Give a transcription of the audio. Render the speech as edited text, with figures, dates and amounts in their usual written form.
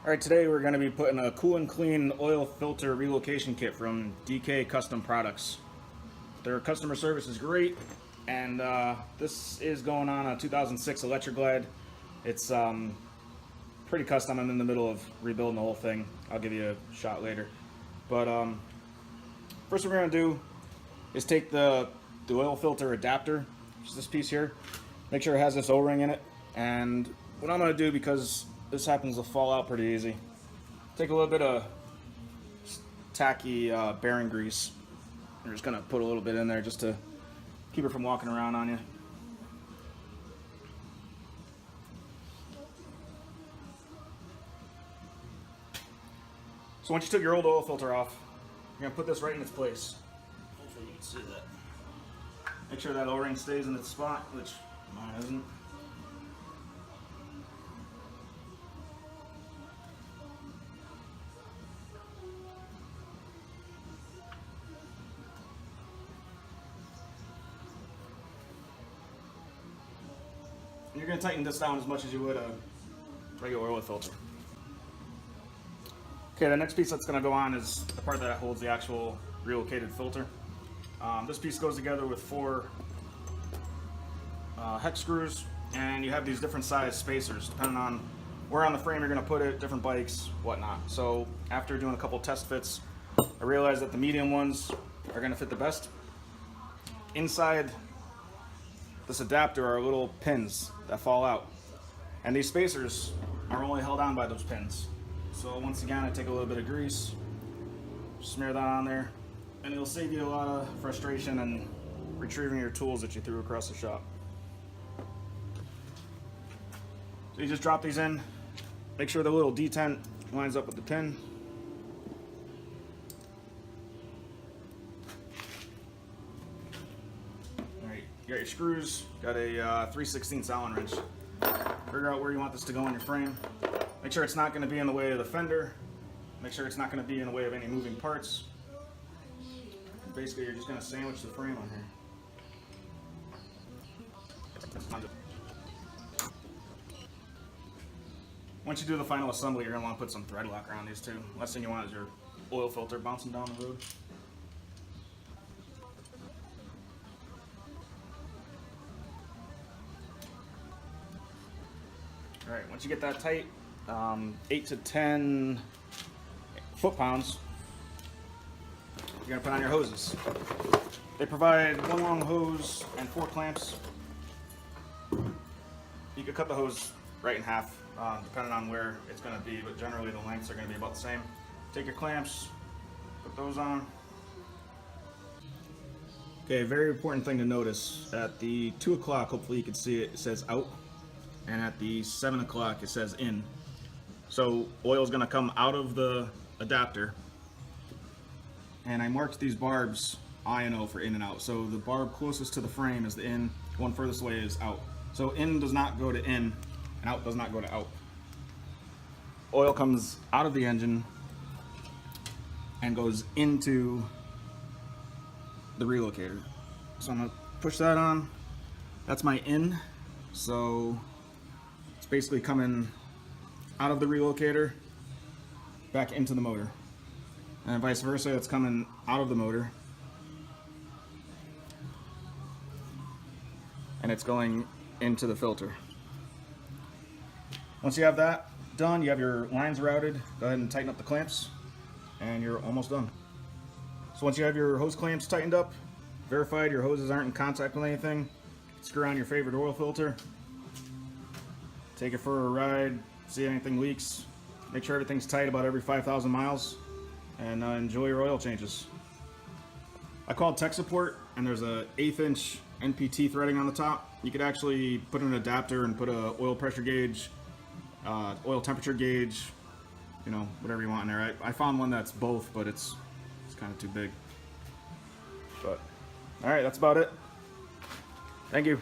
Alright, today we're going to be putting a cool and clean oil filter relocation kit from DK Custom Products. Their customer service is great, and this is going on a 2006 Electric Glide. It's pretty custom. I'm in the middle of rebuilding the whole thing. I'll give you a shot later. But first what we're going to do is take the oil filter adapter, which is this piece here, make sure it has this O-ring in it, and what I'm going to do, because this happens to fall out pretty easy, take a little bit of tacky bearing grease. I'm just going to put a little bit in there just to keep it from walking around on you. So once you took your old oil filter off, you're going to put this right in its place. Hopefully you can see that. Make sure that O-ring stays in its spot, which mine isn't. You're going to tighten this down as much as you would a regular oil filter. Okay, the next piece that's going to go on is the part that holds the actual relocated filter. This piece goes together with 4 hex screws, and you have these different size spacers depending on where on the frame you're going to put it, different bikes, whatnot. So after doing a couple test fits, I realized that the medium ones are going to fit the best. Inside this adapter are little pins that fall out, and these spacers are only held on by those pins. So once again, I take a little bit of grease, smear that on there, and it'll save you a lot of frustration and retrieving your tools that you threw across the shop. So you just drop these in, make sure the little detent lines up with the pin. You got your screws, got a 3/16 Allen wrench. Figure out where you want this to go in your frame. Make sure it's not going to be in the way of the fender. Make sure it's not going to be in the way of any moving parts. And basically, you're just going to sandwich the frame on here. Once you do the final assembly, you're going to want to put some thread lock around these too. Last thing you want is your oil filter bouncing down the road. Alright, once you get that tight, 8 to 10 foot-pounds, you're going to put on your hoses. They provide 1 long hose and 4 clamps. You could cut the hose right in half, depending on where it's going to be, but generally the lengths are going to be about the same. Take your clamps, put those on. Okay, very important thing to notice, at the 2 o'clock, hopefully you can see it, it says out. And at the 7 o'clock it says in. So oil is going to come out of the adapter, and I marked these barbs I and O for in and out. So the barb closest to the frame is the in, one furthest away is out. So in does not go to in, and out does not go to out. Oil comes out of the engine and goes into the relocator. So I'm going to push that on. That's my in. So it's basically coming out of the relocator back into the motor, and vice versa, it's coming out of the motor and it's going into the filter. Once you have that done, you have your lines routed, go ahead and tighten up the clamps and you're almost done. So once you have your hose clamps tightened up, verified your hoses aren't in contact with anything, screw on your favorite oil filter, take it for a ride, see if anything leaks, make sure everything's tight about every 5,000 miles, and enjoy your oil changes. I called tech support, and there's a 1/8 inch NPT threading on the top. You could actually put an adapter and put a oil pressure gauge, oil temperature gauge, you know, whatever you want in there. I found one that's both, but it's kind of too big. But all right, that's about it. Thank you.